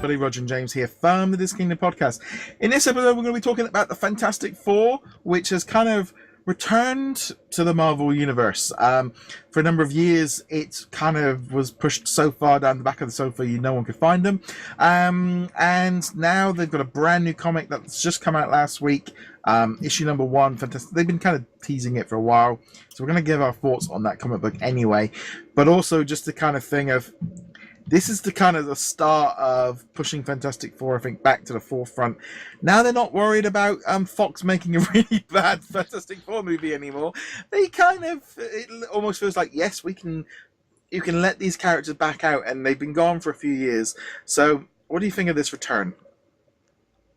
everybody. Roger and James here from the DisKingdom Podcast. In this episode, we're going to be talking about the Fantastic Four, which has kind of returned to the Marvel Universe. For a number of years, it kind of was pushed so far down the back of the sofa, no one could find them. And now they've got a brand new comic that's just come out last week. Issue number 1, fantastic. They've been kind of teasing it for a while, so we're going to give our thoughts on that comic book anyway. But also just the kind of thing of, this is the kind of the start of pushing Fantastic Four, I think, back to the forefront. Now they're not worried about Fox making a really bad Fantastic Four movie anymore. They kind of, it almost feels like, yes, you can let these characters back out, and they've been gone for a few years. So, what do you think of this return?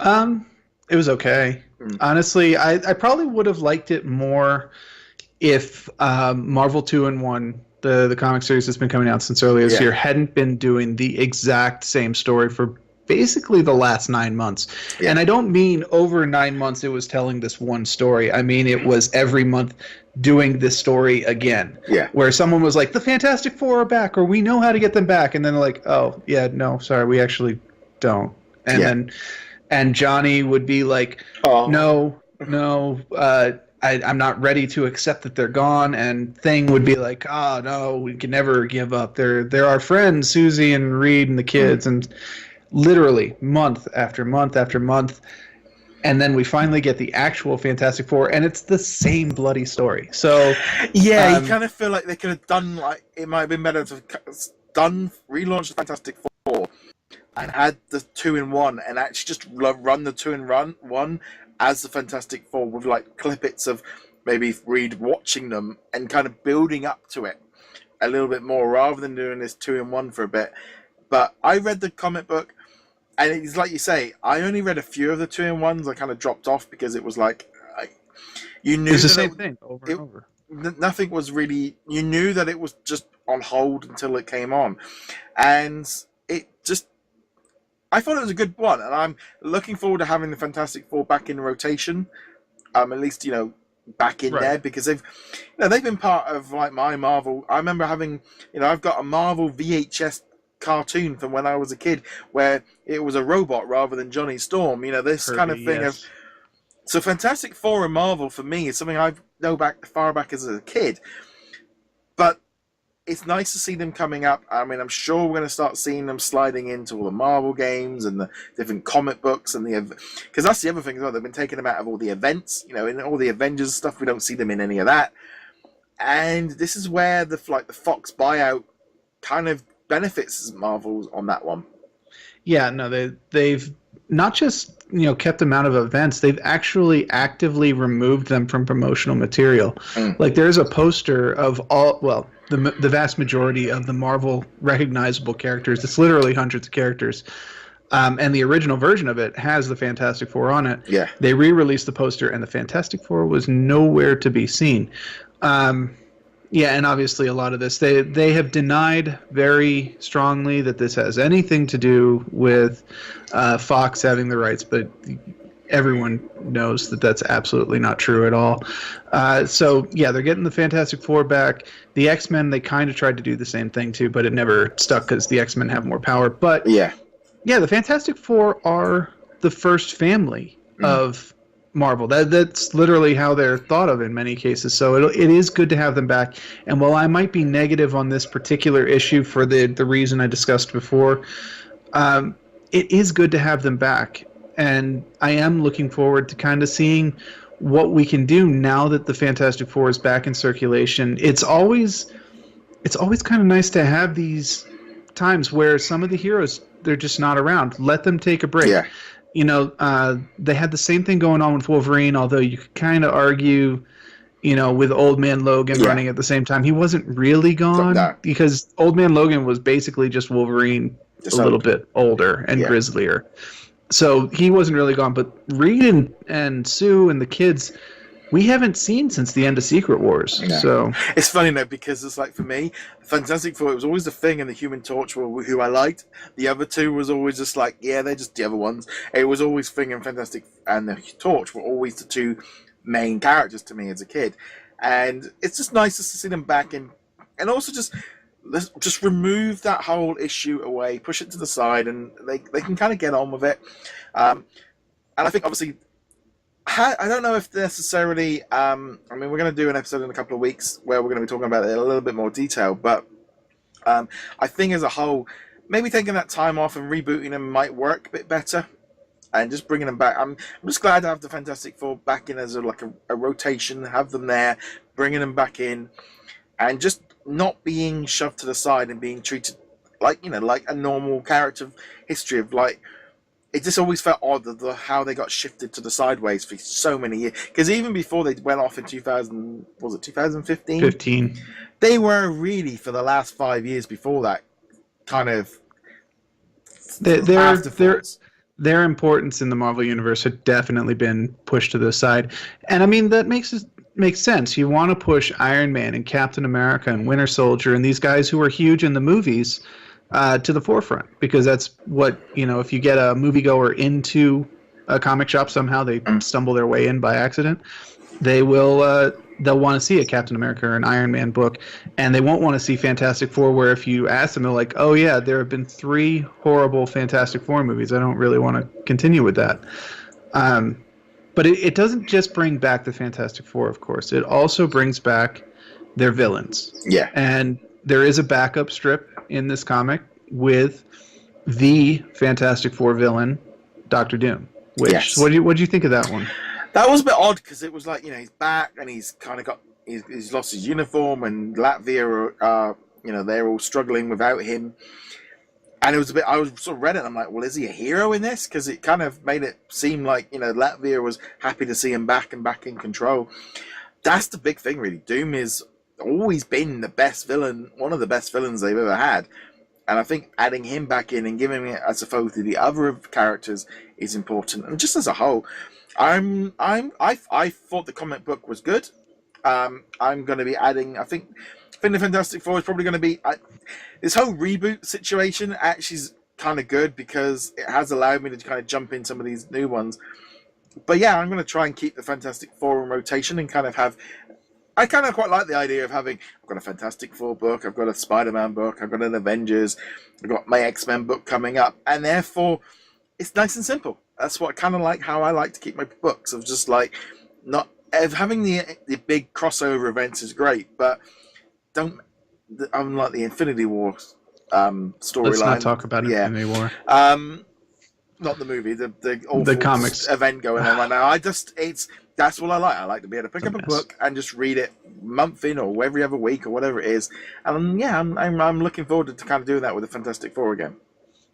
It was okay. Honestly, I probably would have liked it more if Marvel 2-in-1, the comic series that's been coming out since earlier this year, hadn't been doing the exact same story for basically the last 9 months. Yeah. And I don't mean over 9 months it was telling this one story. I mean it was every month doing this story again. Yeah. Where someone was like, the Fantastic Four are back, or we know how to get them back. And then they're like, oh, yeah, no, sorry, we actually don't. And then and Johnny would be like, no, I'm not ready to accept that they're gone. And Thing would be like, oh, no, we can never give up. They're our friends, Susie and Reed and the kids. And literally month after month after month. And then we finally get the actual Fantastic Four, and it's the same bloody story. So yeah, you kind of feel like they could have done, like, it might have been better to relaunch the Fantastic Four and had the 2-in-1 and actually just run the 2-in-1 as the Fantastic Four with like clippets of maybe Reed watching them and kind of building up to it a little bit more rather than doing this 2-in-1 for a bit. But I read the comic book, and it's like you say, I only read a few of the 2-in-1s. I kind of dropped off because it was like, you knew it's the same thing over and over. Nothing was really, you knew that it was just on hold until it came on. And it just, I thought it was a good one, and I'm looking forward to having the Fantastic Four back in rotation. At least, back in there, because they've been part of like my Marvel. I remember having, I've got a Marvel VHS cartoon from when I was a kid where it was a robot rather than Johnny Storm. This kind of thing of. So Fantastic Four and Marvel for me is something I know far back as a kid, but it's nice to see them coming up. I mean, I'm sure we're going to start seeing them sliding into all the Marvel games and the different comic books and because that's the other thing as well. They've been taking them out of all the events, in all the Avengers stuff. We don't see them in any of that. And this is where the Fox buyout kind of benefits Marvel on that one. Yeah, no, they've not just kept them out of events, they've actually actively removed them from promotional material. Like there's a poster of the vast majority of the Marvel recognizable characters. It's literally hundreds of characters. And the original version of it has the Fantastic Four on it. Yeah. They re-released the poster, and the Fantastic Four was nowhere to be seen. Yeah, and obviously a lot of this, they have denied very strongly that this has anything to do with Fox having the rights, but everyone knows that that's absolutely not true at all. So, yeah, they're getting the Fantastic Four back. The X-Men, they kind of tried to do the same thing, too, but it never stuck because the X-Men have more power. But, yeah, the Fantastic Four are the first family of Marvel. That's literally how they're thought of in many cases. So it is good to have them back. And while I might be negative on this particular issue for the reason I discussed before, it is good to have them back. And I am looking forward to kind of seeing what we can do now that the Fantastic Four is back in circulation. It's always kind of nice to have these times where some of the heroes, they're just not around. Let them take a break. Yeah. They had the same thing going on with Wolverine, although you could kind of argue, with Old Man Logan running at the same time. He wasn't really gone because Old Man Logan was basically just Wolverine a little bit older and grislier. So he wasn't really gone. But Reed and Sue and the kids, we haven't seen since the end of Secret Wars. No. So it's funny though, because it's like for me, Fantastic Four, it was always the Thing and the Human Torch who I liked. The other two was always just like, they're just the other ones. It was always Thing and Fantastic and the Torch were always the two main characters to me as a kid. And it's just nice to see them back and also just let's just remove that whole issue away, push it to the side, and they can kind of get on with it. And I think, obviously, I don't know if necessarily, I mean, we're going to do an episode in a couple of weeks where we're going to be talking about it in a little bit more detail, but I think as a whole, maybe taking that time off and rebooting them might work a bit better, and just bringing them back. I'm just glad to have the Fantastic Four back in as a rotation, have them there, bringing them back in, and just not being shoved to the side and being treated like a normal character history of like. It just always felt odd how they got shifted to the sideways for so many years. Because even before they went off in 2015? 15. They were really, for the last 5 years before that, kind of afterthoughts. Their importance in the Marvel Universe had definitely been pushed to the side. And I mean, that makes sense. You want to push Iron Man and Captain America and Winter Soldier and these guys who were huge in the movies to the forefront, because that's what, if you get a moviegoer into a comic shop, somehow they stumble their way in by accident, they'll want to see a Captain America or an Iron Man book, and they won't want to see Fantastic Four, where if you ask them, they're like, oh yeah, there have been 3 horrible Fantastic Four movies. I don't really want to continue with that. But it doesn't just bring back the Fantastic Four, of course. It also brings back their villains. Yeah. And there is a backup strip in this comic with the Fantastic Four villain, Doctor Doom. Which, yes. What do you think of that one? That was a bit odd, because it was like, he's back and he's kind of he's lost his uniform, and Latvia are, they're all struggling without him. And it was a bit, I was sort of read it, and I'm like, well, is he a hero in this? Because it kind of made it seem like, Latvia was happy to see him back and back in control. That's the big thing, really. Doom is always been the best villain, one of the best villains they've ever had, and I think adding him back in and giving it as a foe to the other characters is important. And just as a whole, I thought the comic book was good. I'm going to be adding. I think the Fantastic Four is probably going to be this whole reboot situation. Actually, is kind of good because it has allowed me to kind of jump in some of these new ones. But yeah, I'm going to try and keep the Fantastic Four in rotation and kind of have. I kind of quite like the idea of having, I've got a Fantastic Four book, I've got a Spider-Man book, I've got an Avengers, I've got my X-Men book coming up, and therefore, it's nice and simple. That's what kind of like how I like to keep my books, of just like, not, having the big crossover events is great, but unlike the Infinity War storyline. Let's not talk about Infinity War. Not the movie, the comics event going on right now. That's what I like. I like to be able to pick up a book and just read it month in or every other week or whatever it is. And yeah, I'm looking forward to kind of doing that with the Fantastic Four again.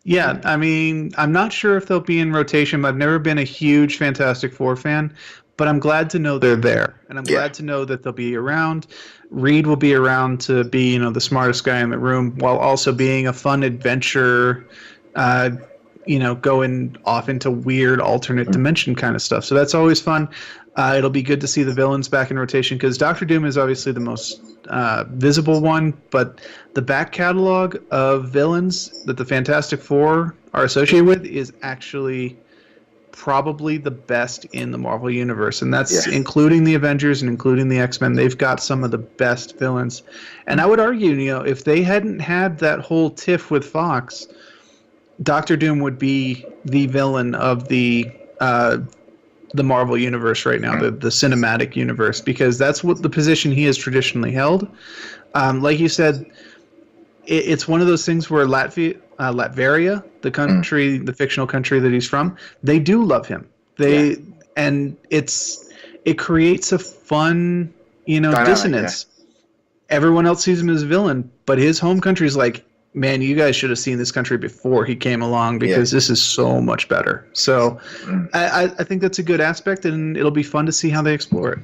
Yeah, I mean, I'm not sure if they'll be in rotation. I've never been a huge Fantastic Four fan, but I'm glad to know they're there. And I'm glad to know that they'll be around. Reed will be around to be, the smartest guy in the room, while also being a fun adventure, going off into weird alternate dimension kind of stuff. So that's always fun. It'll be good to see the villains back in rotation, because Doctor Doom is obviously the most visible one, but the back catalog of villains that the Fantastic Four are associated with is actually probably the best in the Marvel Universe, and that's including the Avengers and including the X-Men. They've got some of the best villains. And I would argue, if they hadn't had that whole tiff with Fox, Doctor Doom would be the villain of the Marvel Universe right now, the cinematic universe, because that's what the position he has traditionally held. Like you said, it's one of those things where Latveria, the country, the fictional country that he's from, they do love him. And it creates a fun, dynamic, dissonance. Yeah. Everyone else sees him as a villain, but his home country is like, man, you guys should have seen this country before he came along, because this is so much better. So I think that's a good aspect, and it'll be fun to see how they explore it.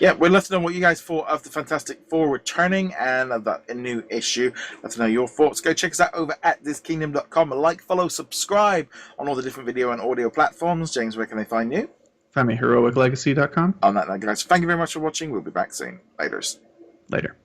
Yeah, we'd love to know what you guys thought of the Fantastic Four returning and of that new issue. Let us know your thoughts. Go check us out over at DisKingdom.com. Like, follow, subscribe on all the different video and audio platforms. James, where can they find you? Find me at HeroicLegacy.com. On that note, guys, thank you very much for watching. We'll be back soon. Later.